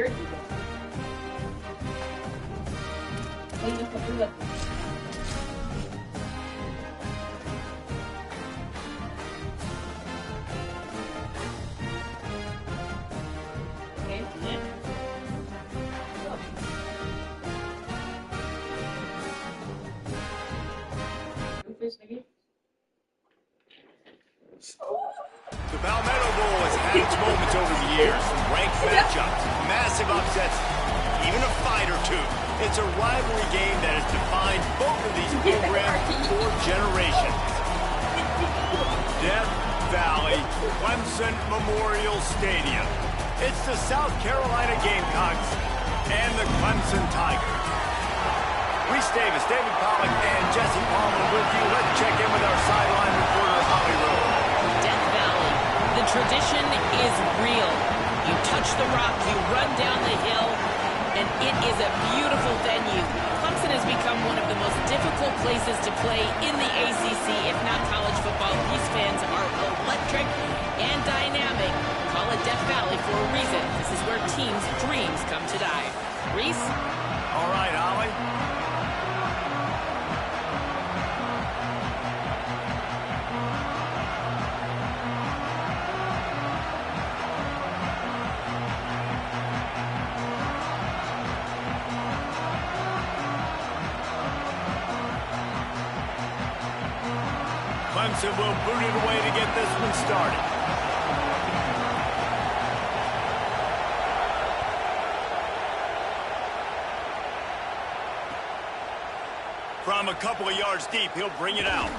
The Palmetto Bowl has had its moments over the years. Ranked matchups, massive upsets, even a fight or two. It's a rivalry game that has defined both of these programs for generations. Death Valley, Clemson Memorial Stadium. It's the South Carolina Gamecocks and the Clemson Tigers. Reese Davis, David Pollack, and Jesse Palmer with you. Let's check in with our sideline reporter, Holly Rowe. Death Valley, the tradition is real. You touch the rock, you run down the hill, and it is a beautiful venue. Clemson has become one of the most difficult places to play in the ACC, if not college football. These fans are electric and dynamic. Call it Death Valley for a reason. This is where teams' dreams come to die. Reese? All right, Holly. Clemson will boot it away to get this one started. From a couple of yards deep, he'll bring it out.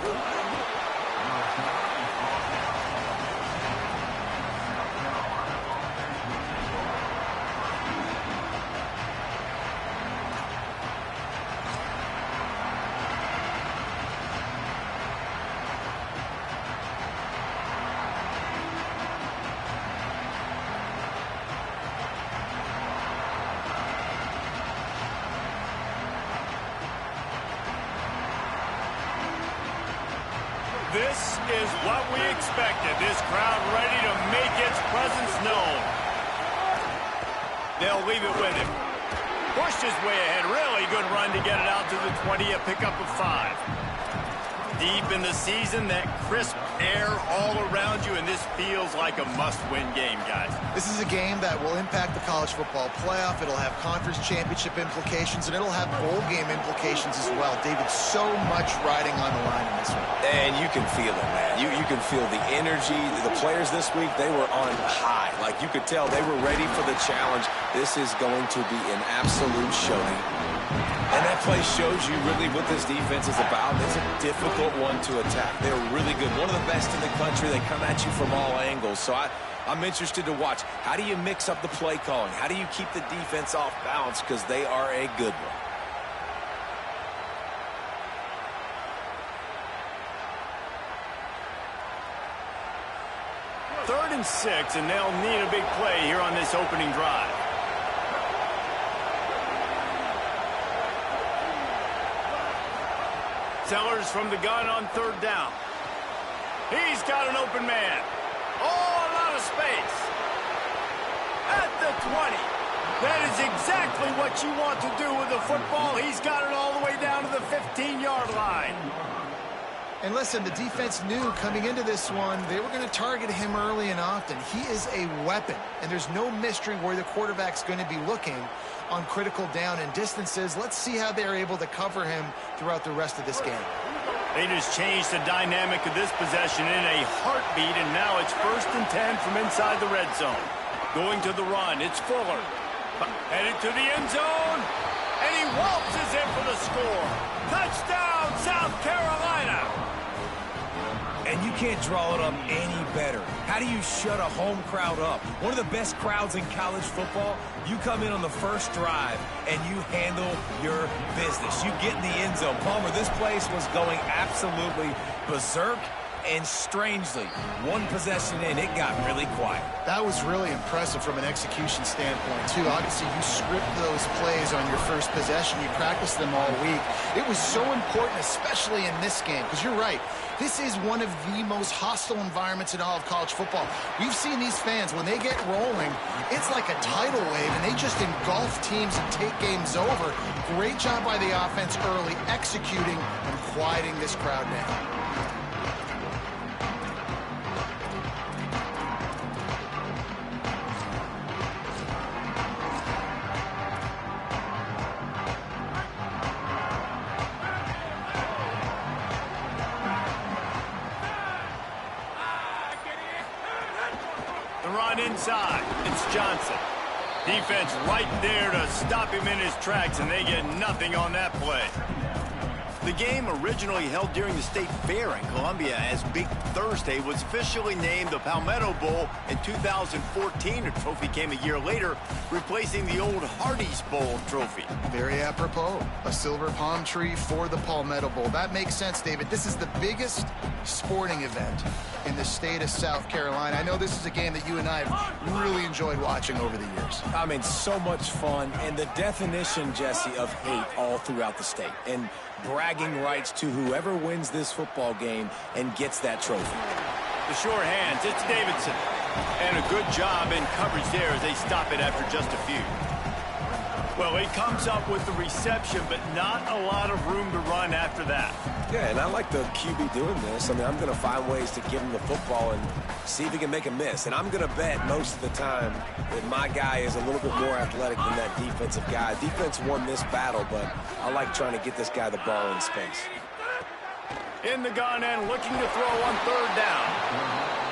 This is what we expected. This crowd ready to make its presence known. They'll leave it with him. Pushed his way ahead. Really good run to get it out to the 20, a pickup of 5. Deep in the season, that crisp air all around you, and this feels like a must-win game, guys. This is a game that will impact the college football playoff. It'll have conference championship implications, and it'll have bowl game implications as well. David, so much riding on the line in this one. And you can feel it, man. You can feel the energy. The players this week, they were on high. Like, you could tell they were ready for the challenge. This is going to be an absolute showing. And that play shows you really what this defense is about. It's a difficult one to attack. They're really good. One of the best in the country. They come at you from all angles. So I'm interested to watch. How do you mix up the play calling? How do you keep the defense off balance? Because they are a good one. Third and 6, and they'll need a big play here on this opening drive. Sellers from the gun on third down. He's got an open man. Oh, a lot of space. At the 20. That is exactly what you want to do with the football. He's got it all the way down to the 15-yard line. And listen, the defense knew coming into this one, they were going to target him early and often. He is a weapon, and there's no mystery where the quarterback's going to be looking on critical down and distances. Let's see how they're able to cover him throughout the rest of this game. They just changed the dynamic of this possession in a heartbeat, and now it's 1st and 10 from inside the red zone. Going to the run, it's Fuller. Headed to the end zone, and he waltzes in for the score. Touchdown, South Carolina! And you can't draw it up any better. How do you shut a home crowd up? One of the best crowds in college football. You come in on the first drive, and you handle your business. You get in the end zone. Palmer, this place was going absolutely berserk, and strangely, one possession in, it got really quiet. That was really impressive from an execution standpoint, too. Obviously, you script those plays on your first possession. You practice them all week. It was so important, especially in this game, because you're right. This is one of the most hostile environments in all of college football. We've seen these fans, when they get rolling, It's like a tidal wave, and they just engulf teams and take games over. Great job by the offense early, executing and quieting this crowd down. Inside, it's Johnson. Defense right there to stop him in his tracks, and they get nothing on that play. The game, originally held during the State Fair in Columbia as Big Thursday, was officially named the Palmetto Bowl in 2014. A trophy came a year later, replacing the old Hardee's Bowl trophy. Very apropos. A silver palm tree for the Palmetto Bowl. That makes sense, David. This is the biggest sporting event in the state of South Carolina. I know this is a game that you and I have really enjoyed watching over the years. I mean, so much fun, and the definition, Jesse, of hate all throughout the state. And bragging rights to whoever wins this football game and gets that trophy. The sure hands, it's Davidson. And a good job in coverage there as they stop it after just a few. Well, he comes up with the reception, but not a lot of room to run after that. Yeah, and I like the QB doing this. I mean, I'm going to find ways to give him the football and see if he can make a miss. And I'm going to bet most of the time that my guy is a little bit more athletic than that defensive guy. Defense won this battle, but I like trying to get this guy the ball in space. In the gun and looking to throw on third down.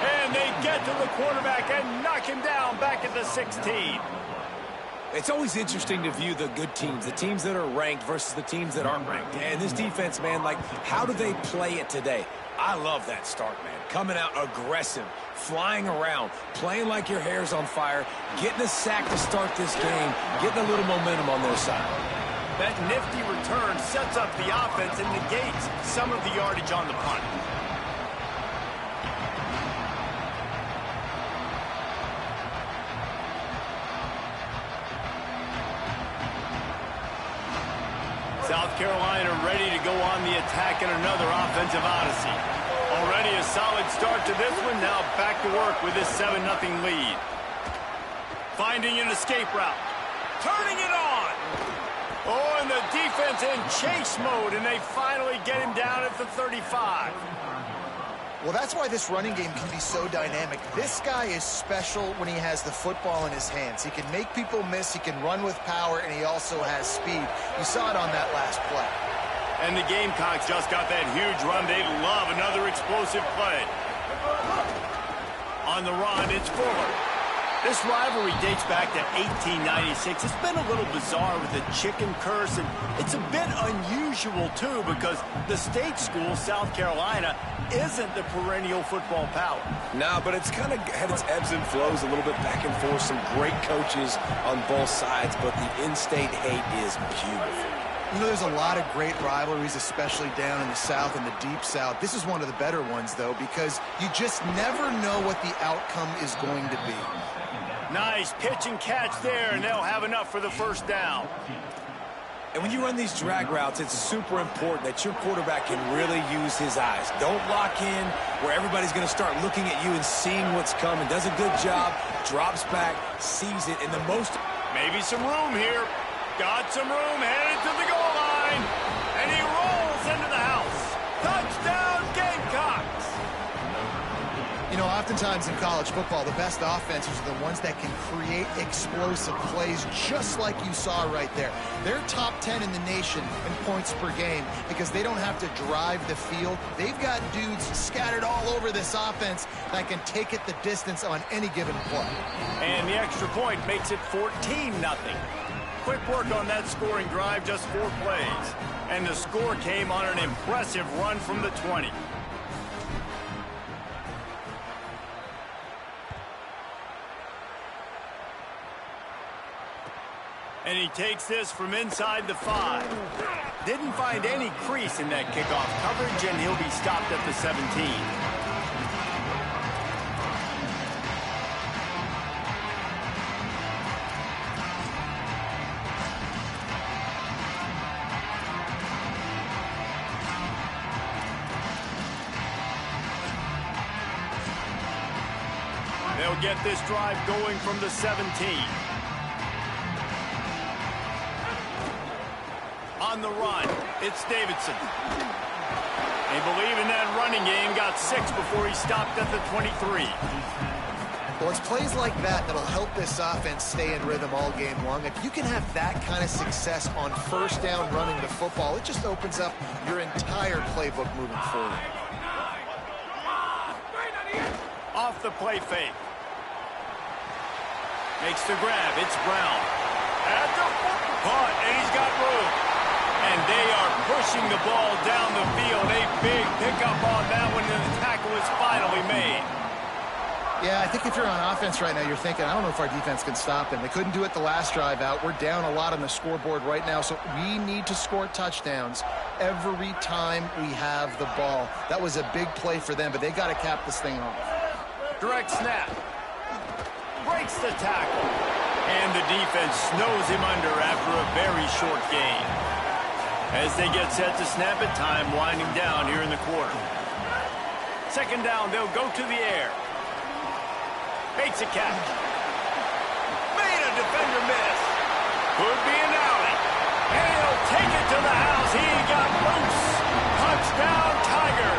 And they get to the quarterback and knock him down back at the 16. It's always interesting to view the good teams, the teams that are ranked versus the teams that aren't ranked. And this defense, man, like, how do they play it today? I love that start, man. Coming out aggressive, flying around, playing like your hair's on fire, getting a sack to start this game, getting a little momentum on their side. That nifty return sets up the offense and negates some of the yardage on the punt. South Carolina ready to go on the attack in another offensive odyssey. Already a solid start to this one. Now back to work with this 7-0 lead. Finding an escape route. Turning it on. Oh, and the defense in chase mode, and they finally get him down at the 35. Well, that's why this running game can be so dynamic. This guy is special when he has the football in his hands. He can make people miss, he can run with power, and he also has speed. You saw it on that last play. And the Gamecocks just got that huge run. They love another explosive play. On the run, it's Fuller. This rivalry dates back to 1896. It's been a little bizarre with the chicken curse, and it's a bit unusual, too, because the state school, South Carolina, isn't the perennial football power. No, but it's kind of had its ebbs and flows, a little bit back and forth, some great coaches on both sides, but the in-state hate is beautiful. You know, there's a lot of great rivalries, especially down in the South and the Deep South. This is one of the better ones, though, because you just never know what the outcome is going to be. Nice pitch and catch there, and they'll have enough for the first down. And when you run these drag routes, it's super important that your quarterback can really use his eyes. Don't lock in where everybody's going to start looking at you and seeing what's coming. Does a good job, drops back, sees it, and the most... Maybe some room here. Got some room, headed to the goal line. And he rolls into the house. Touchdown, Gamecocks! You know, oftentimes in college football, the best offenses are the ones that can create explosive plays, just like you saw right there. They're top 10 in the nation in points per game because they don't have to drive the field. They've got dudes scattered all over this offense that can take it the distance on any given play. And the extra point makes it 14-0. Quick work on that scoring drive, just 4 plays. And the score came on an impressive run from the 20. And he takes this from inside the 5. Didn't find any crease in that kickoff coverage, and he'll be stopped at the 17. They'll get this drive going from the 17. On the run, it's Davidson. They believe in that running game, got 6 before he stopped at the 23. Well, it's plays like that that'll help this offense stay in rhythm all game long. If you can have that kind of success on first down running the football, it just opens up your entire playbook moving forward. Off the play fake. Makes the grab. It's Brown. At the caught, and he's got room. And they are pushing the ball down the field. A big pickup on that one, and the tackle is finally made. Yeah, I think if you're on offense right now, you're thinking, I don't know if our defense can stop them. They couldn't do it the last drive out. We're down a lot on the scoreboard right now, so we need to score touchdowns every time we have the ball. That was a big play for them, but they got to cap this thing off. Direct snap. Breaks the tackle. And the defense snows him under after a very short gain. As they get set to snap it, time winding down here in the quarter. Second down, they'll go to the air. Makes a catch. Made a defender miss. Could be an alley. And he'll take it to the house. He got loose. Touchdown, Tiger.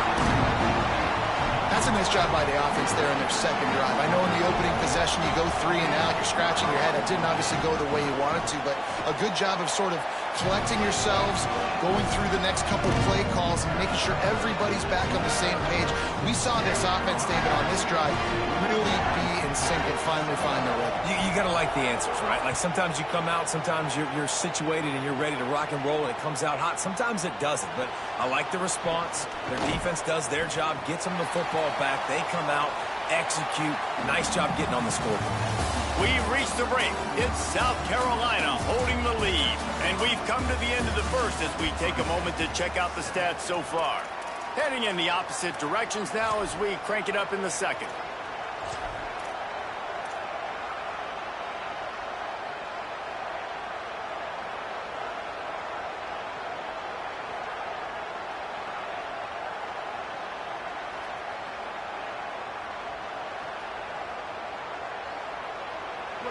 That's a nice job by the offense there in their second drive. I know in the opening possession you go 3 and out, you're scratching your head. That didn't obviously go the way you wanted to, but a good job of sort of collecting yourselves, going through the next couple play calls, and making sure everybody's back on the same page. We saw this offense, David, on this drive really be in sync and finally find their rhythm. You got to like the answers, right? Like sometimes you come out, sometimes you're situated and you're ready to rock and roll and it comes out hot. Sometimes it doesn't, but I like the response. Their defense does their job, gets them the football back. They come out, execute. Nice job getting on the scoreboard. We've reached the break. It's South Carolina holding the lead. And we've come to the end of the first as we take a moment to check out the stats so far. Heading in the opposite directions now as we crank it up in the second.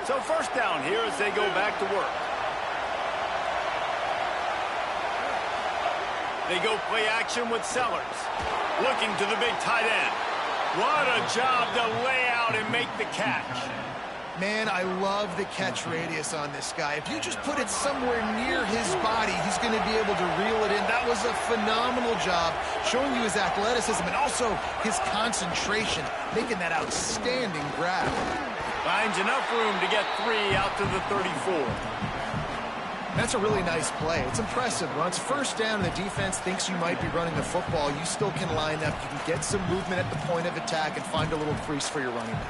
So first down here as they go back to work. They go play action with Sellers. Looking to the big tight end. What a job to lay out and make the catch. Man, I love the catch radius on this guy. If you just put it somewhere near his body, he's going to be able to reel it in. That was a phenomenal job, showing you his athleticism and also his concentration, making that outstanding grab. Finds enough room to get 3 out to the 34. That's a really nice play. It's impressive. Once first down and the defense thinks you might be running the football, you still can line up. You can get some movement at the point of attack and find a little crease for your running back.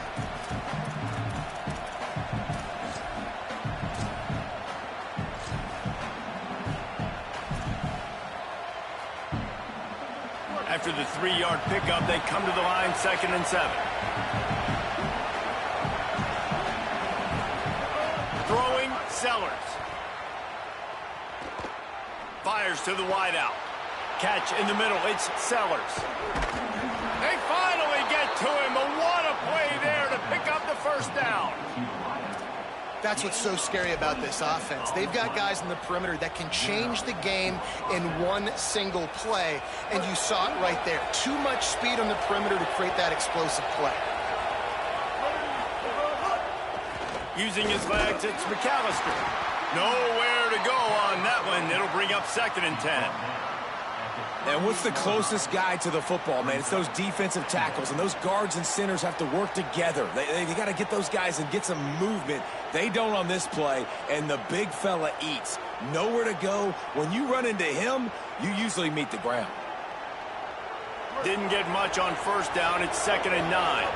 After the 3-yard pickup, they come to the line, 2nd and 7. Throwing, Sellers. Fires to the wideout. Catch in the middle, it's Sellers. They finally get to him, but what a play there to pick up the first down. That's what's so scary about this offense. They've got guys in the perimeter that can change the game in one single play, and you saw it right there. Too much speed on the perimeter to create that explosive play. Using his legs, it's McAllister. Nowhere to go on that one. It'll bring up 2nd and 10. And what's the closest guy to the football, man? It's those defensive tackles, and those guards and centers have to work together. They got to get those guys and get some movement. They don't on this play, and the big fella eats. Nowhere to go. When you run into him, you usually meet the ground. Didn't get much on first down. It's 2nd and 9.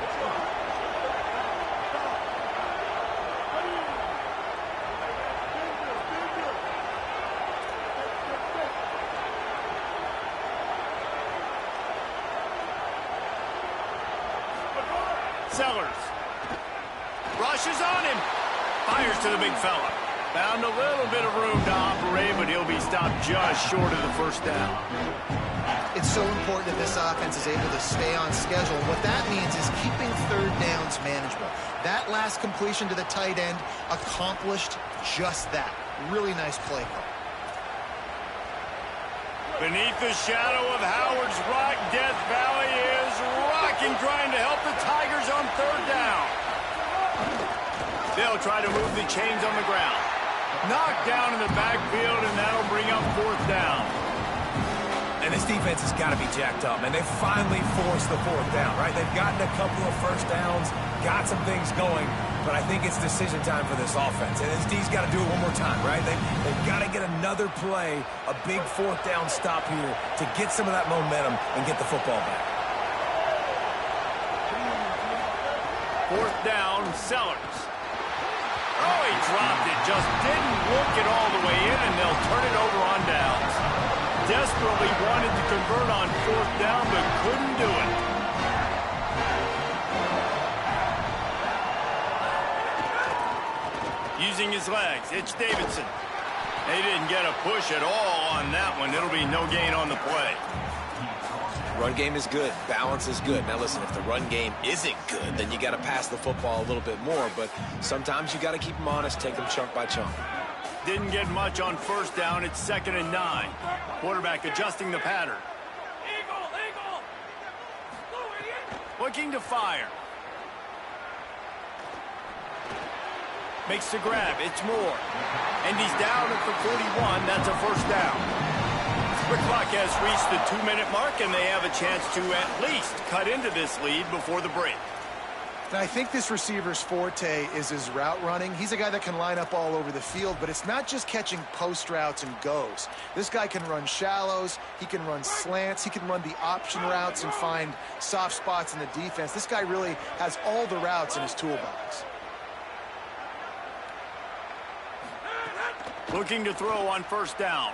Sellers rushes on him, fires to the big fella. Found a little bit of room to operate, but he'll be stopped just short of the first down. It's so important that this offense is able to stay on schedule. And what that means is keeping third downs manageable. That last completion to the tight end accomplished just that. Really nice play call. Beneath the shadow of Howard's Rock, Death Valley is rocking, trying to help the Tigers on third down. They'll try to move the chains on the ground. Knocked down in the backfield, and that'll bring up fourth down. And this defense has got to be jacked up, and they've finally forced the fourth down, right? They've gotten a couple of first downs, got some things going, but I think it's decision time for this offense. And this D's got to do it one more time, right? They've got to get another play, a big fourth down stop here to get some of that momentum and get the football back. Fourth down, Sellers. Oh, he dropped it. Just didn't work it all the way in, and they'll turn it over on downs. Desperately wanted to convert on fourth down, but couldn't do it. Using his legs, it's Davidson. They didn't get a push at all on that one. It'll be no gain on the play. Run game is good. Balance is good. Now, listen, if the run game isn't good, then you got to pass the football a little bit more. But sometimes you got to keep them honest, take them chunk by chunk. Didn't get much on first down. It's 2nd and 9. Quarterback adjusting the pattern. Looking to fire. Makes the grab. It's Moore. And he's down at the 41. That's a first down. The clock has reached the 2-minute mark, and they have a chance to at least cut into this lead before the break. And I think this receiver's forte is his route running. He's a guy that can line up all over the field, but it's not just catching post routes and goes. This guy can run shallows, he can run slants, he can run the option routes and find soft spots in the defense. This guy really has all the routes in his toolbox. Looking to throw on first down.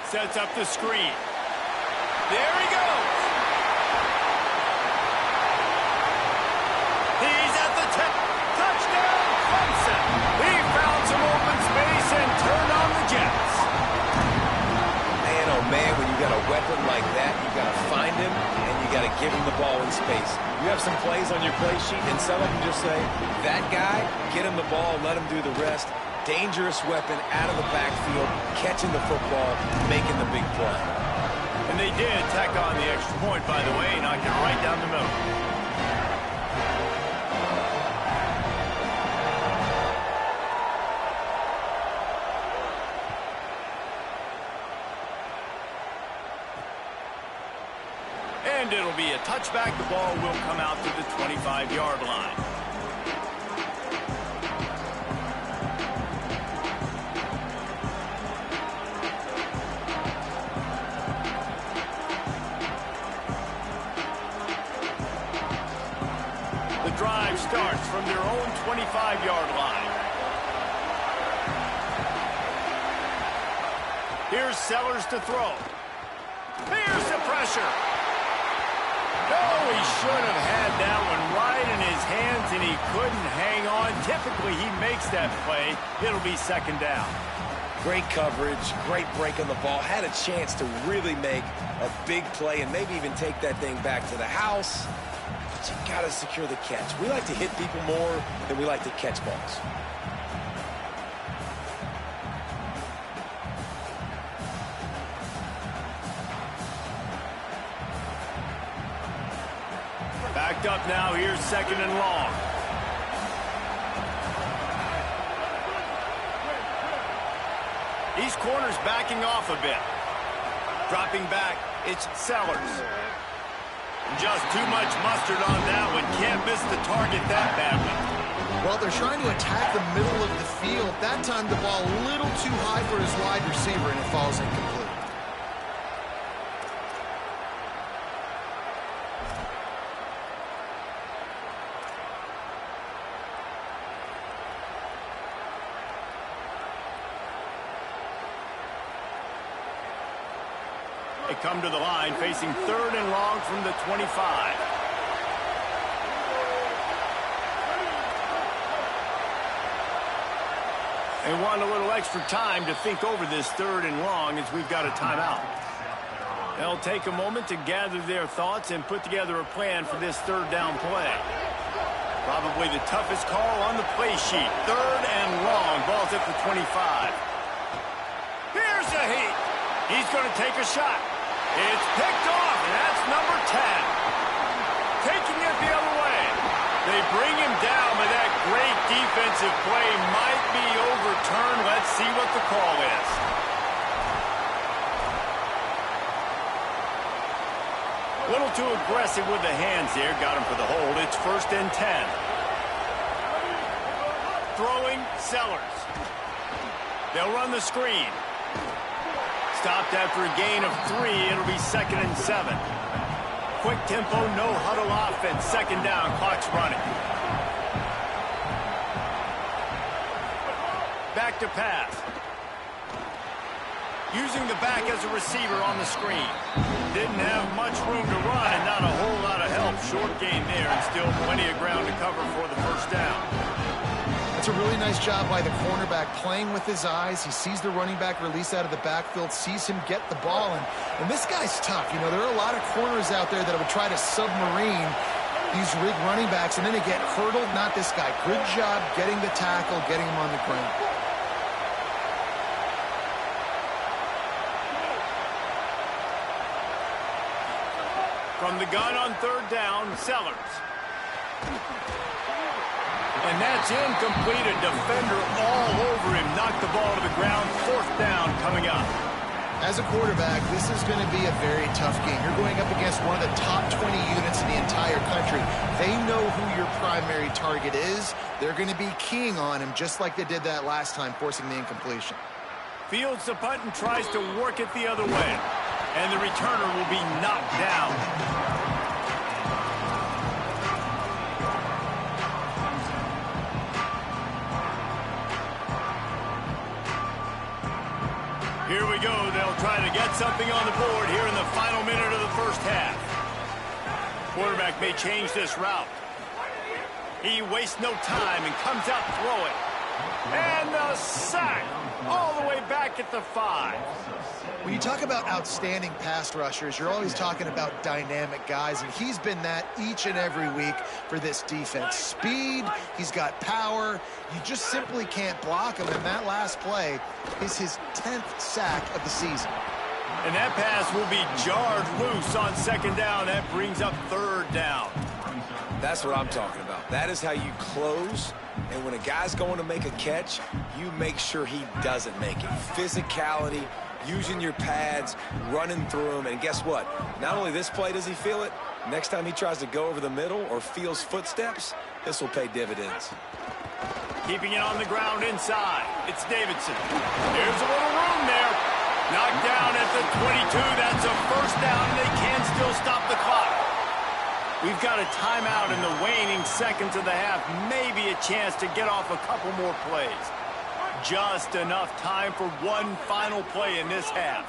Sets up the screen. There he goes. He's at the 10. Touchdown, Clemson. He found some open space and turned on the Jets. Man, oh man, when you got a weapon like that, you got to find him and you got to give him the ball in space. You have some plays on your play sheet, and some of them just say, that guy, get him the ball, let him do the rest. Dangerous weapon out of the backfield, catching the football, making the big play. And they did tack on the extra point, by the way, knocked it right down the middle. And it'll be a touchback. The ball will come out to the 25-yard line. Drive starts from their own 25-yard line. Here's Sellers to throw. Here's the pressure. Oh, he should have had that one right in his hands, and he couldn't hang on. Typically, he makes that play. It'll be 2nd down. Great coverage, great break on the ball. Had a chance to really make a big play and maybe even take that thing back to the house. You got to secure the catch. We like to hit people more than we like to catch balls. Backed up now. Here's 2nd and long. These corners backing off a bit. Dropping back, it's Sellers. Just too much mustard on that one. Can't miss the target that badly. Well, they're trying to attack the middle of the field. That time the ball a little too high for his wide receiver, and it falls incomplete. They come to the line facing 3rd and long from the 25. They want a little extra time to think over this 3rd and long as we've got a timeout. They'll take a moment to gather their thoughts and put together a plan for this third down play. Probably the toughest call on the play sheet. Third and long. Ball's at the 25. Here's a heat. He's going to take a shot. It's picked off, and that's number 10. Taking it the other way. They bring him down, but that great defensive play might be overturned. Let's see what the call is. A little too aggressive with the hands there. Got him for the hold. It's 1st and 10. Throwing, Sellers. They'll run the screen. Stopped after a gain of 3. It'll be 2nd and 7. Quick tempo, no huddle offense. 2nd down, clock's running. Back to pass. Using the back as a receiver on the screen. Didn't have much room to run and not a whole lot of help. Short gain there and still plenty of ground to cover for the 1st down. It's a really nice job by the cornerback playing with his eyes. He sees the running back release out of the backfield, sees him get the ball. And this guy's tough. You know, there are a lot of corners out there that would try to submarine these rig running backs, and then they get hurdled. Not this guy. Good job getting the tackle, getting him on the ground. From the gun on 3rd down, Sellers. And that's incomplete. A defender all over him. Knocked the ball to the ground. 4th down coming up. As a quarterback, this is going to be a very tough game. You're going up against one of the top 20 units in the entire country. They know who your primary target is. They're going to be keying on him just like they did that last time, forcing the incompletion. Fields the punt and tries to work it the other way. And the returner will be knocked down. Here we go. They'll try to get something on the board here in the final minute of the 1st half. Quarterback may change this route. He wastes no time and comes out throwing. And the sack all the way back at the 5. When you talk about outstanding pass rushers, you're always talking about dynamic guys, and he's been that each and every week for this defense. Speed, he's got power. You just simply can't block him, and that last play is his 10th sack of the season. And that pass will be jarred loose on 2nd down. That brings up 3rd down. That's what I'm talking about. That is how you close. And when a guy's going to make a catch, you make sure he doesn't make it. Physicality, using your pads, running through them. And guess what? Not only this play does he feel it, next time he tries to go over the middle or feels footsteps, this will pay dividends. Keeping it on the ground inside. It's Davidson. There's a little room there. Knocked down at the 22. That's a 1st down, and they can still stop the clock. We've got a timeout in the waning seconds of the half. Maybe a chance to get off a couple more plays. Just enough time for one final play in this half.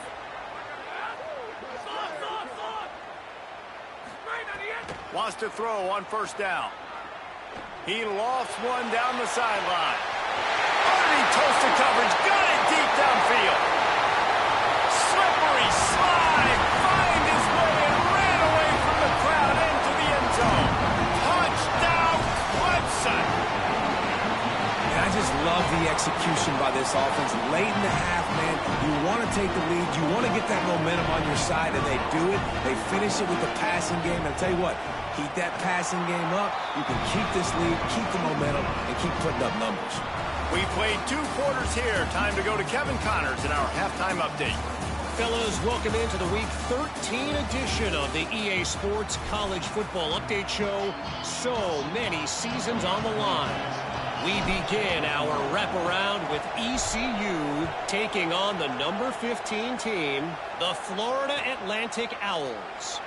Wants to throw on 1st down. He lofts one down the sideline. Underneath toasted coverage. Got it deep downfield. Slippery slide. Find his way and ran away from the crowd into the end zone. Touchdown, Clemson. And I just love the execution by this offense. Late in the half, man, you want to take the lead. You want to get that momentum on your side, and they do it. They finish it with the passing game. And I'll tell you what, keep that passing game up. You can keep this lead, keep the momentum, and keep putting up numbers. We played 2 quarters here. Time to go to Kevin Connors in our halftime update. Fellas, welcome into the Week 13 edition of the EA Sports College Football Update Show. So many seasons on the line. We begin our wraparound with ECU taking on the number 15 team, the Florida Atlantic Owls.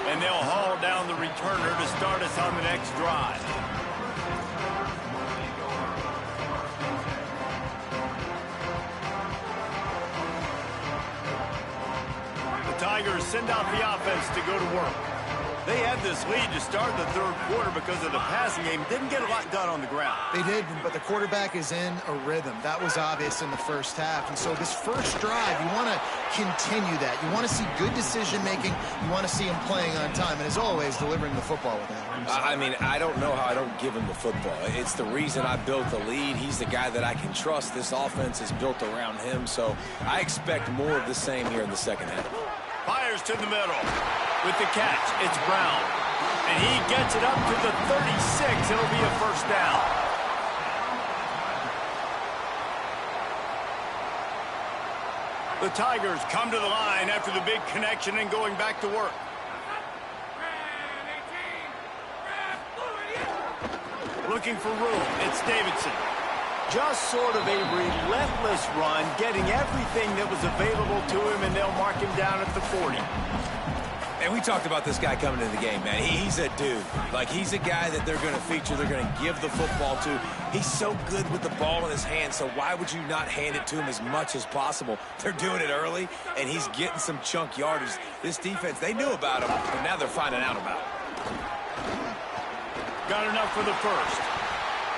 And they'll haul down the returner to start us on the next drive. The Tigers send out the offense to go to work. They had this lead to start the third quarter because of the passing game. Didn't get a lot done on the ground. They did, but the quarterback is in a rhythm. That was obvious in the first half. And so this first drive, you want to continue that. You want to see good decision-making. You want to see him playing on time. And as always, delivering the football with that. I mean, I don't know how I don't give him the football. It's the reason I built the lead. He's the guy that I can trust. This offense is built around him. So I expect more of the same here in the second half. Fires to the middle. With the catch, it's Brown. And he gets it up to the 36. It'll be a first down. The Tigers come to the line after the big connection and going back to work. Looking for room, it's Davidson. Just sort of a relentless run, getting everything that was available to him, and they'll mark him down at the 40. And we talked about this guy coming into the game, man. He's a dude. Like, he's a guy that they're going to feature, they're going to give the football to. He's so good with the ball in his hand, so why would you not hand it to him as much as possible? They're doing it early, and he's getting some chunk yardage. This defense, they knew about him, but now they're finding out about him. Got enough for the first.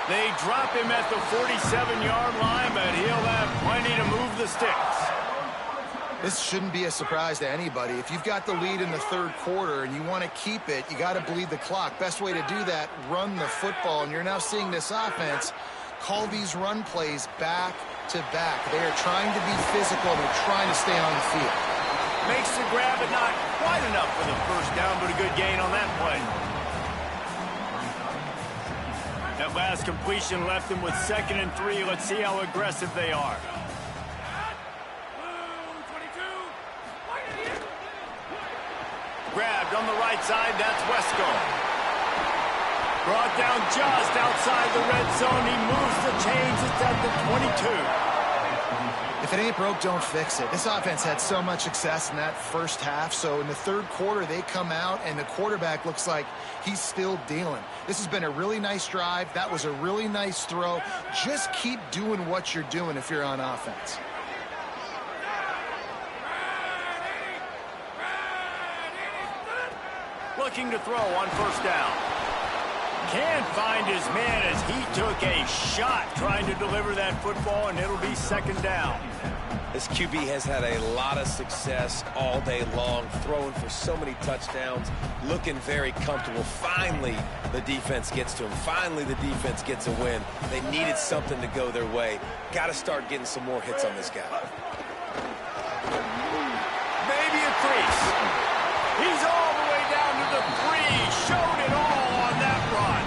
They drop him at the 47-yard line, but he'll have plenty to move the sticks. This shouldn't be a surprise to anybody. If you've got the lead in the third quarter and you want to keep it, you got to bleed the clock. Best way to do that, run the football. And you're now seeing this offense call these run plays back to back. They are trying to be physical. They're trying to stay on the field. Makes the grab, but not quite enough for the first down, but a good gain on that play. That last completion left them with 2nd and 3. Let's see how aggressive they are. Grabbed on the right side, that's Wesco. Brought down just outside the red zone. He moves the chains. It's at the 22. If it ain't broke, don't fix it. This offense had so much success in that first half, so in the third quarter, they come out, and the quarterback looks like he's still dealing. This has been a really nice drive. That was a really nice throw. Just keep doing what you're doing if you're on offense. Looking to throw on first down. Can't find his man as he took a shot trying to deliver that football, and it'll be 2nd down. This QB has had a lot of success all day long, throwing for so many touchdowns, looking very comfortable. Finally, the defense gets to him. Finally, the defense gets a win. They needed something to go their way. Got to start getting some more hits on this guy. Maybe a crease. He's all the way down to the 3. Showed it all on that run.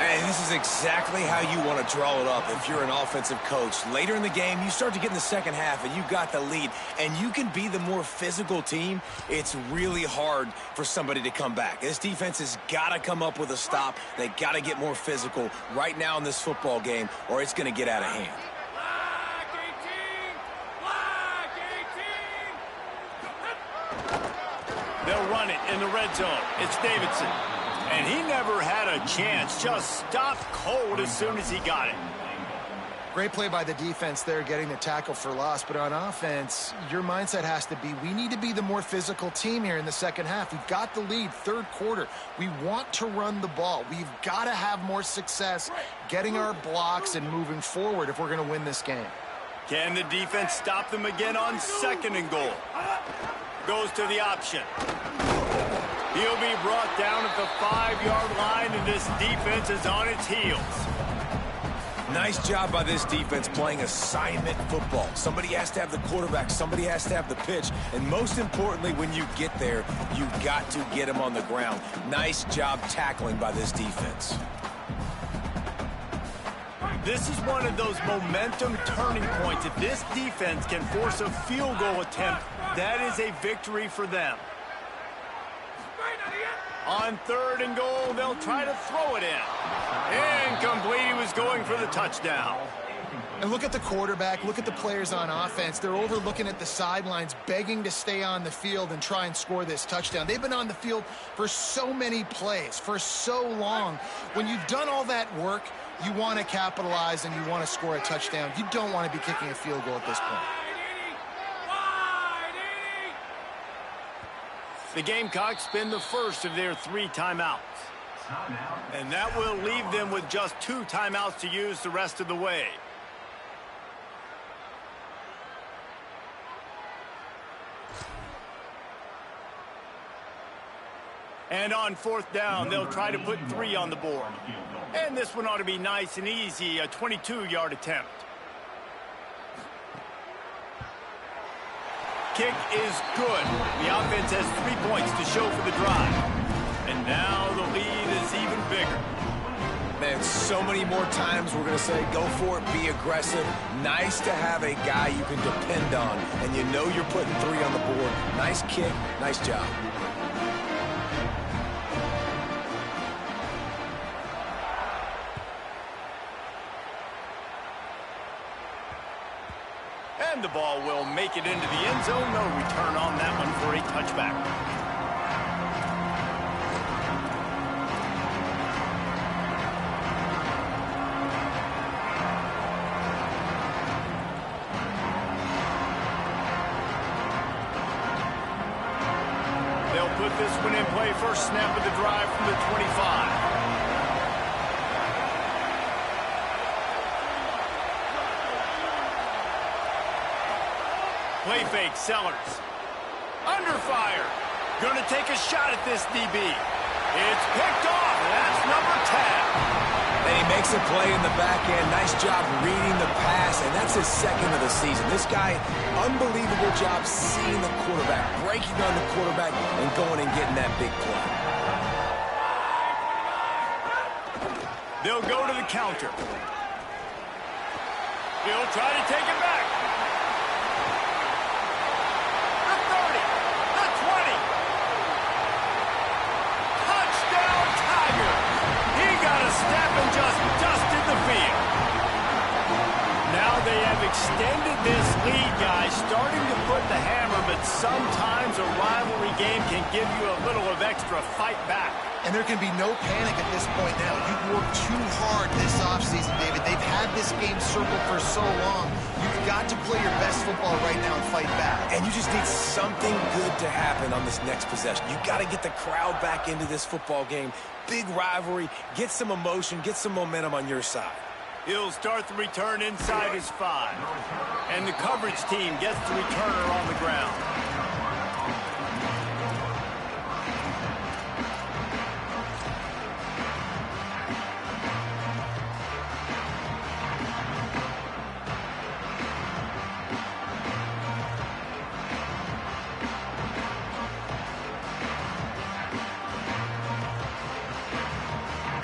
And this is exactly how you want to draw it up if you're an offensive coach. Later in the game, you start to get in the second half, and you got the lead, and you can be the more physical team. It's really hard for somebody to come back. This defense has got to come up with a stop. They got to get more physical right now in this football game, or it's going to get out of hand. They'll run it in the red zone. It's Davidson. And he never had a chance. Just stopped cold as soon as he got it. Great play by the defense there, getting the tackle for loss. But on offense, your mindset has to be, we need to be the more physical team here in the second half. We've got the lead, third quarter. We want to run the ball. We've got to have more success getting our blocks and moving forward if we're going to win this game. Can the defense stop them again on 2nd and goal? Goes to the option. He'll be brought down at the 5-yard line, and this defense is on its heels. Nice job by this defense playing assignment football. Somebody has to have the quarterback. Somebody has to have the pitch. And most importantly, when you get there, you've got to get him on the ground. Nice job tackling by this defense. This is one of those momentum turning points. If this defense can force a field goal attempt, that is a victory for them. On 3rd and goal, they'll try to throw it in. Incomplete. He was going for the touchdown. And look at the quarterback. Look at the players on offense. They're overlooking at the sidelines, begging to stay on the field and try and score this touchdown. They've been on the field for so many plays, for so long. When you've done all that work, you want to capitalize and you want to score a touchdown. You don't want to be kicking a field goal at this point. The Gamecocks spend the first of their 3 timeouts. And that will leave them with just 2 timeouts to use the rest of the way. And on 4th down, they'll try to put 3 on the board. And this one ought to be nice and easy, a 22-yard attempt. Kick is good. The offense has 3 points to show for the drive. And now the lead is even bigger. Man, so many more times we're going to say, go for it, be aggressive. Nice to have a guy you can depend on, and you know you're putting 3 on the board. Nice kick, nice job. And the ball will make it into the end zone. No return on that one for a touchback. They'll put this one in play. First snap of the drive from the 25. Play fake, Sellers. Under fire. Going to take a shot at this DB. It's picked off. That's number 10. And he makes a play in the back end. Nice job reading the pass, and that's his 2nd of the season. This guy, unbelievable job seeing the quarterback, breaking on the quarterback, and going and getting that big play. They'll go to the counter. He'll try to take it back. Step and just dusted the field. Now they have extended this lead, guys, starting to put the hammer, but sometimes a rivalry game can give you a little of extra fight back. And there can be no panic at this point now. You've worked too hard this offseason, David. They've had this game circled for so long. You've got to play your best football right now and fight back. And you just need something good to happen on this next possession. You got to get the crowd back into this football game. Big rivalry. Get some emotion. Get some momentum on your side. He'll start the return inside his 5. And the coverage team gets the returner on the ground.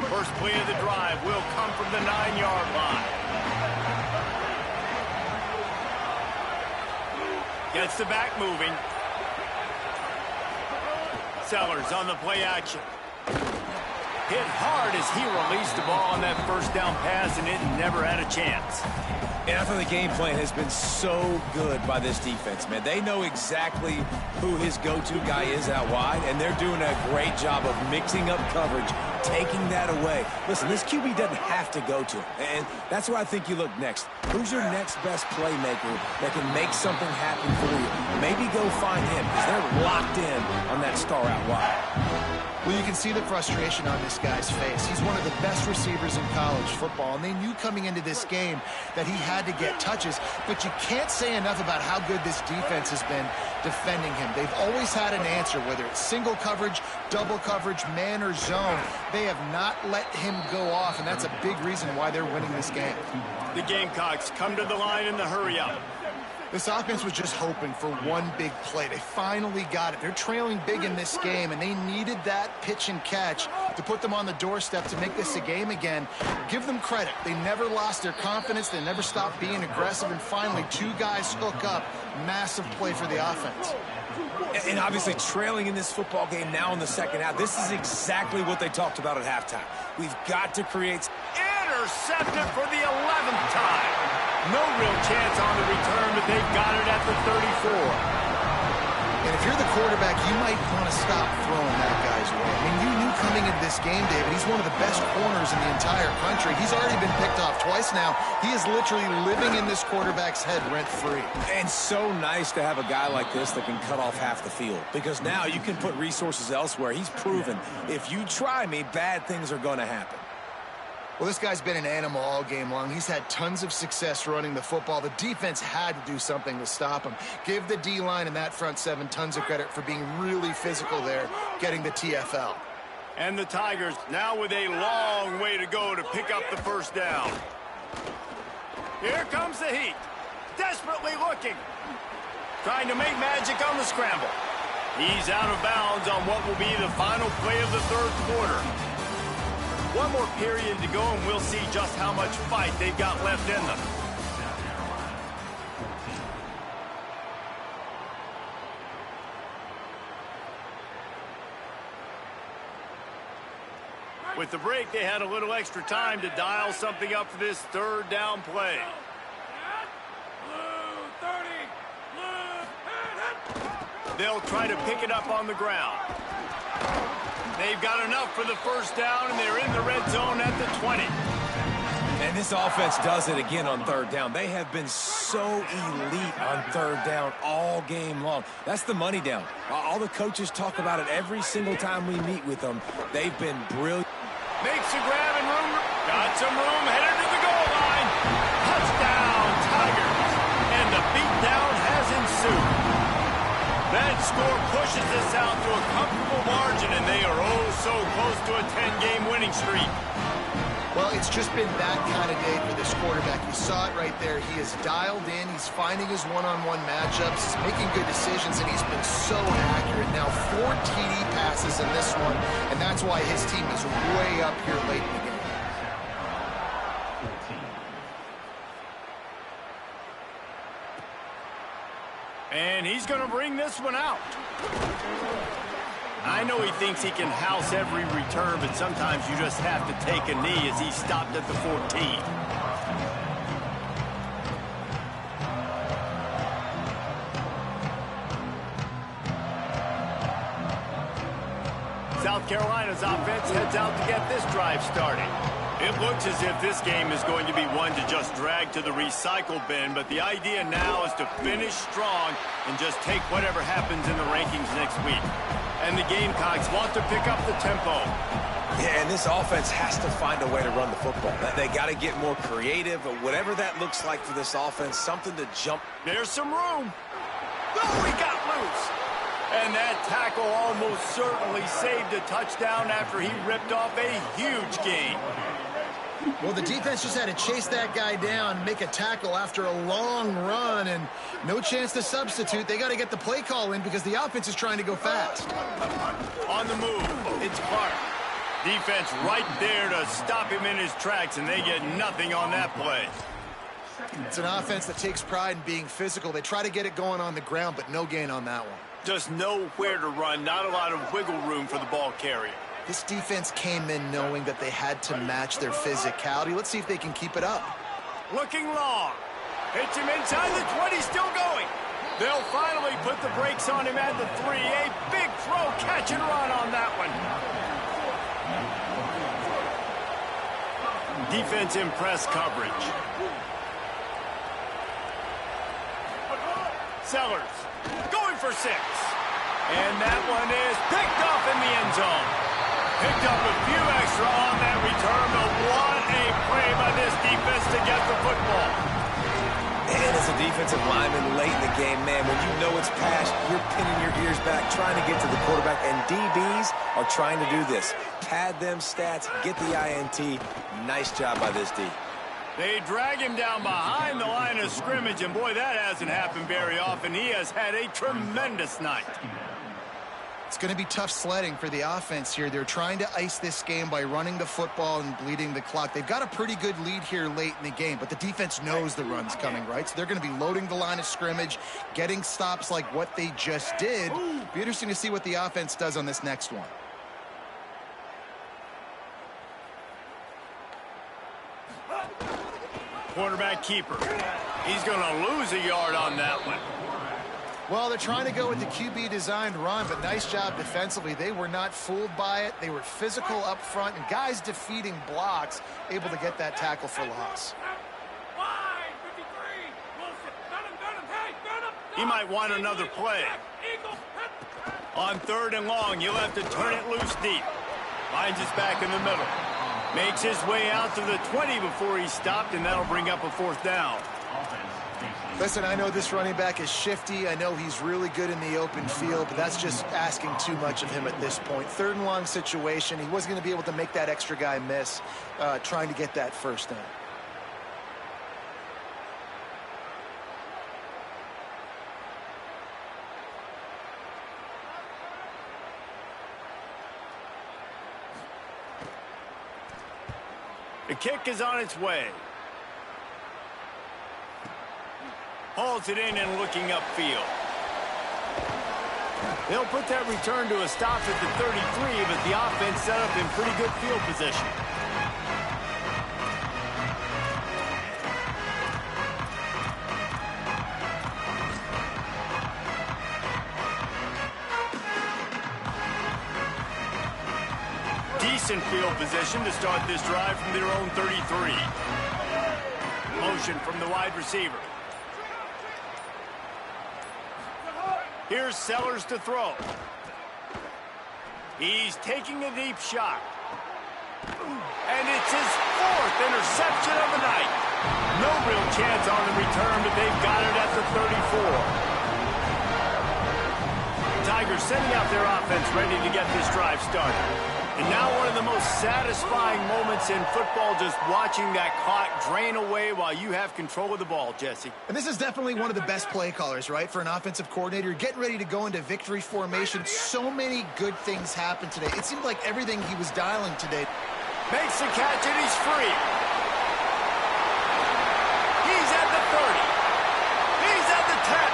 First play of the drive will come from the 9-yard line. Gets the back moving. Sellers on the play action. Hit hard as he released the ball on that first down pass, and it never had a chance. And I thought the game plan has been so good by this defense, man. They know exactly who his go-to guy is out wide, and they're doing a great job of mixing up coverage, taking that away. Listen, this QB doesn't have to go to him, and that's where I think you look next. Who's your next best playmaker that can make something happen for you? Maybe go find him, because they're locked in on that star out wide. Well, you can see the frustration on this guy's face. He's one of the best receivers in college football, and they knew coming into this game that he had to get touches, but you can't say enough about how good this defense has been defending him. They've always had an answer, whether it's single coverage, double coverage, man or zone. They have not let him go off, and that's a big reason why they're winning this game. The Gamecocks come to the line in the hurry-up. This offense was just hoping for one big play. They finally got it. They're trailing big in this game, and they needed that pitch and catch to put them on the doorstep to make this a game again. Give them credit. They never lost their confidence. They never stopped being aggressive, and finally, 2 guys hook up. Massive play for the offense. And obviously trailing in this football game now in the second half. This is exactly what they talked about at halftime. We've got to create... Intercepted for the 11th time. No real chance on the return, but they've got it at the 34. And if you're the quarterback, you might want to stop throwing that guy's way. I mean, you knew coming into this game, David. He's one of the best corners in the entire country. He's already been picked off twice now. He is literally living in this quarterback's head rent-free. And so nice to have a guy like this that can cut off half the field, because now you can put resources elsewhere. He's proven if you try me, bad things are going to happen. Well, this guy's been an animal all game long. He's had tons of success running the football. The defense had to do something to stop him. Give the D-line and that front seven tons of credit for being really physical there, getting the TFL. And the Tigers now with a long way to go to pick up the first down. Here comes the Heat. Desperately looking. Trying to make magic on the scramble. He's out of bounds on what will be the final play of the third quarter. One more period to go, and we'll see just how much fight they've got left in them. With the break, they had a little extra time to dial something up for this third down play. They'll try to pick it up on the ground. They've got enough for the first down, and they're in the red zone at the 20. And this offense does it again on third down. They have been so elite on third down all game long. That's the money down. All the coaches talk about it every single time we meet with them. They've been brilliant. Makes a grab and room. Got some room, headed to the goal line. Touchdown, Tigers. And the beatdown has ensued. That score pushes this out to a comfortable margin, and they are oh so close to a 10-game winning streak. Well, it's just been that kind of day for this quarterback. You saw it right there. He is dialed in. He's finding his one-on-one matchups. He's making good decisions, and he's been so accurate. Now, 4 TD passes in this one, and that's why his team is way up here late in the game. And he's going to bring this one out. I know he thinks he can house every return, but sometimes you just have to take a knee as he stopped at the 14. South Carolina's offense heads out to get this drive started. It looks as if this game is going to be one to just drag to the recycle bin, but the idea now is to finish strong and just take whatever happens in the rankings next week. And the Gamecocks want to pick up the tempo. Yeah, and this offense has to find a way to run the football. They got to get more creative, but whatever that looks like for this offense, something to jump. There's some room. Oh, he got loose. And that tackle almost certainly saved a touchdown after he ripped off a huge gain. Well, the defense just had to chase that guy down, make a tackle after a long run, and no chance to substitute. They got to get the play call in because the offense is trying to go fast. On the move, it's Clark. Defense right there to stop him in his tracks, and they get nothing on that play. It's an offense that takes pride in being physical. They try to get it going on the ground, but no gain on that one. Just nowhere to run, not a lot of wiggle room for the ball carrier. This defense came in knowing that they had to match their physicality. Let's see if they can keep it up. Looking long. Hits him inside the 20, still going. They'll finally put the brakes on him at the 3. A big throw, catch and run on that one. Defense in press coverage. Sellers going for 6. And that one is picked up in the end zone. Picked up a few extra on that return, but what a play by this defense to get the football. And as a defensive lineman late in the game, man, when you know it's past, you're pinning your ears back, trying to get to the quarterback, and DBs are trying to do this. Pad them stats, get the INT. Nice job by this D. They drag him down behind the line of scrimmage, and boy, that hasn't happened very often. He has had a tremendous night. It's going to be tough sledding for the offense here. They're trying to ice this game by running the football and bleeding the clock. They've got a pretty good lead here late in the game, but the defense knows the run's coming, right? So they're going to be loading the line of scrimmage, getting stops like what they just did. Be interesting to see what the offense does on this next one. Quarterback keeper. He's going to lose a yard on that one. Well, they're trying to go with the QB-designed run, but nice job defensively. They were not fooled by it. They were physical up front, and guys defeating blocks, able to get that tackle for loss. He might want another play. On 3rd and long, you'll have to turn it loose deep. Finds his back in the middle. Makes his way out to the 20 before he's stopped, and that'll bring up a 4th down. Listen, I know this running back is shifty. I know he's really good in the open field, but that's just asking too much of him at this point. 3rd and long situation. He wasn't going to be able to make that extra guy miss trying to get that 1st down. The kick is on its way. Hauls it in and looking upfield. They'll put that return to a stop at the 33, but the offense set up in pretty good field position. Decent field position to start this drive from their own 33. Motion from the wide receiver. Here's Sellers to throw. He's taking a deep shot. And it's his 4th interception of the night. No real chance on the return, but they've got it at the 34. Tigers sending out their offense ready to get this drive started. And now one of the most satisfying moments in football, just watching that clock drain away while you have control of the ball, Jesse. And this is definitely one of the best play callers, right, for an offensive coordinator. Getting ready to go into victory formation. So many good things happened today. It seemed like everything he was dialing today. Makes the catch, and he's free. He's at the 30. He's at the 10.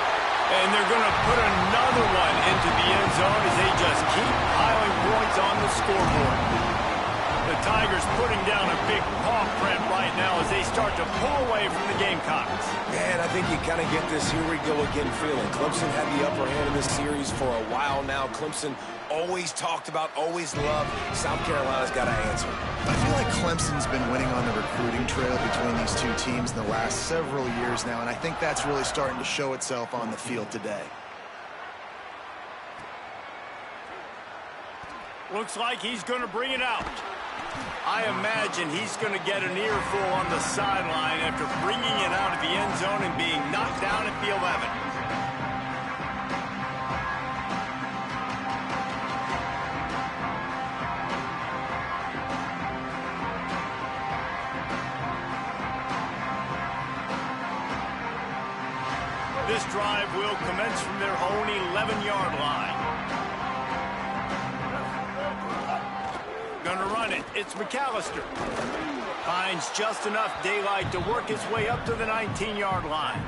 And they're going to put another one into the end zone as they just keep piling points on the scoreboard. The Tigers putting down a big paw print right now as they start to pull away from the Gamecocks. Man, I think you kind of get this here we go again feeling. Clemson had the upper hand in this series for a while now. Clemson always talked about, always loved. South Carolina's got to answer. I feel like Clemson's been winning on the recruiting trail between these two teams in the last several years now, and I think that's really starting to show itself on the field today. Looks like he's going to bring it out. I imagine he's going to get an earful on the sideline after bringing it out of the end zone and being knocked down at the 11. This drive will commence from their own 11-yard line. Gonna run it. It's McAllister. Finds just enough daylight to work his way up to the 19-yard line.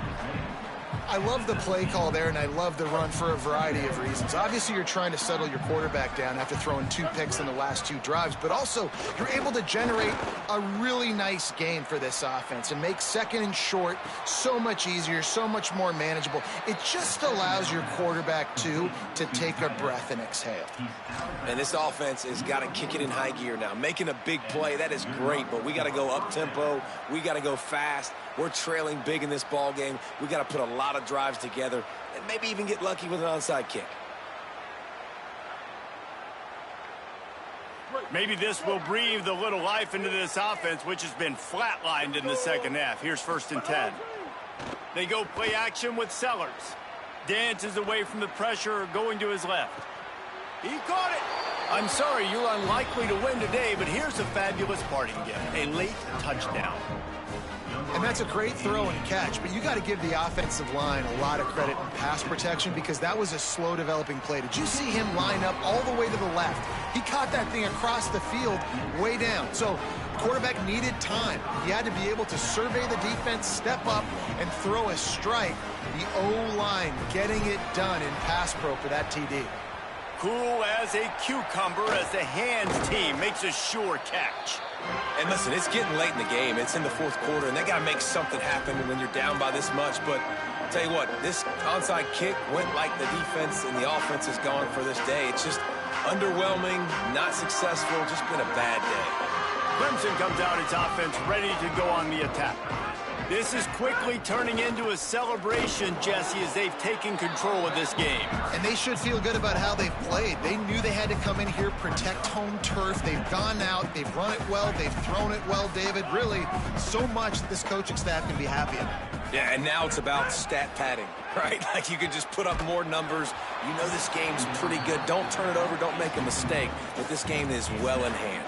I love the play call there, and I love the run for a variety of reasons. Obviously, you're trying to settle your quarterback down after throwing 2 picks in the last 2 drives, but also you're able to generate a really nice game for this offense and make 2nd and short so much easier, so much more manageable. It just allows your quarterback, too, to take a breath and exhale. And this offense has got to kick it in high gear now. Making a big play, that is great, but we got to go up-tempo. We got to go fast. We're trailing big in this ball game. We got to put a lot of drives together and maybe even get lucky with an onside kick. Maybe this will breathe a little life into this offense, which has been flatlined in the second half. Here's 1st and 10. They go play action with Sellers. Dances away from the pressure, going to his left. He caught it. I'm sorry, you're unlikely to win today, but here's a fabulous parting gift. A late touchdown. And that's a great throw and catch, but you got to give the offensive line a lot of credit in pass protection because that was a slow developing play. Did you see him line up all the way to the left? He caught that thing across the field way down. So quarterback needed time. He had to be able to survey the defense, step up, and throw a strike. The O-line getting it done in pass pro for that TD. cool as a cucumber as the hands team makes a sure catch. And listen, it's getting late in the game. It's in the fourth quarter, and they got to make something happen when you're down by this much. But I'll tell you what, this onside kick went like the defense and the offense is gone for this day. It's just underwhelming, not successful, just been a bad day. Clemson comes out its offense ready to go on the attack. This is quickly turning into a celebration, Jesse, as they've taken control of this game. And they should feel good about how they've played. They knew they had to come in here, protect home turf. They've gone out, they've run it well, they've thrown it well, David. Really, so much that this coaching staff can be happy about. Yeah, and now it's about stat padding, right? Like you can just put up more numbers. You know this game's pretty good. Don't turn it over, don't make a mistake. But this game is well in hand.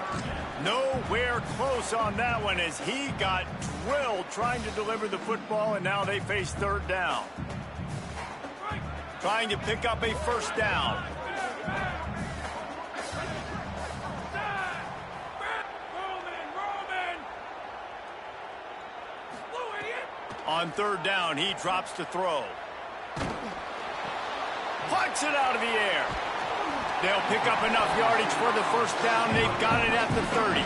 Nowhere close on that one as he got drilled trying to deliver the football, and now they face third down. Trying to pick up a first down. On third down, he drops to throw. Plucks it out of the air. They'll pick up enough yardage for the first down. They've got it at the 30.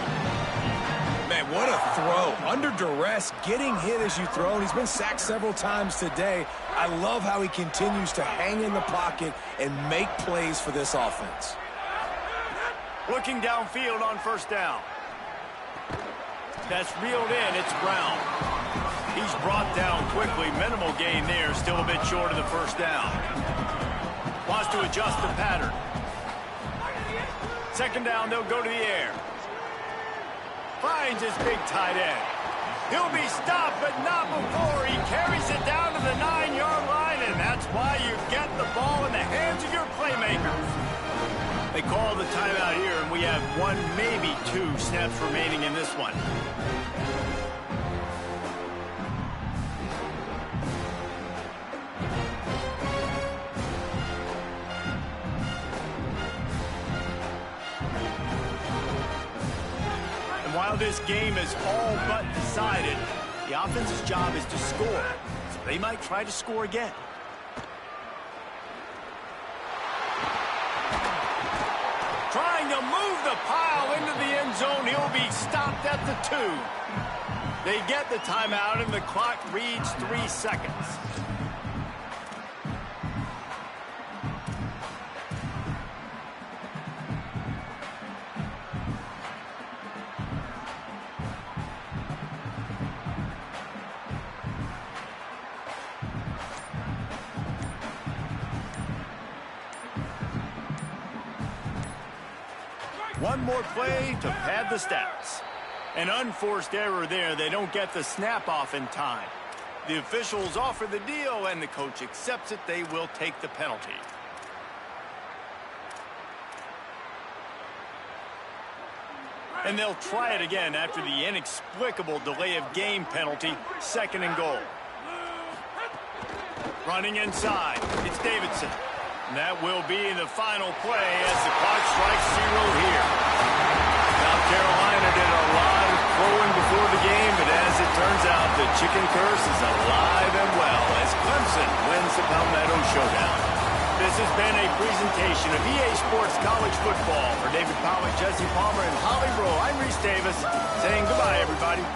Man, what a throw. Under duress, getting hit as you throw. And he's been sacked several times today. I love how he continues to hang in the pocket and make plays for this offense. Looking downfield on first down. That's reeled in. It's Brown. He's brought down quickly. Minimal gain there. Still a bit short of the first down. Wants to adjust the pattern. Second down, they'll go to the air. Finds his big tight end. He'll be stopped, but not before. He carries it down to the 9-yard line, and that's why you get the ball in the hands of your playmakers. They call the timeout here, and we have 1, maybe 2 snaps remaining in this one. While this game is all but decided, the offense's job is to score. So they might try to score again. Trying to move the pile into the end zone. He'll be stopped at the 2. They get the timeout, and the clock reads 3 seconds. One more play to pad the stats. An unforced error there. They don't get the snap off in time. The officials offer the deal, and the coach accepts it. They will take the penalty. And they'll try it again after the inexplicable delay of game penalty. 2nd and goal. Running inside. It's Davidson. And that will be the final play as the clock strikes 0 here. South Carolina did a lot of throwing before the game, but as it turns out, the chicken curse is alive and well as Clemson wins the Palmetto Showdown. This has been a presentation of EA Sports College Football. For David Pollack, Jesse Palmer, and Holly Rowe, I'm Reese Davis, saying goodbye, everybody.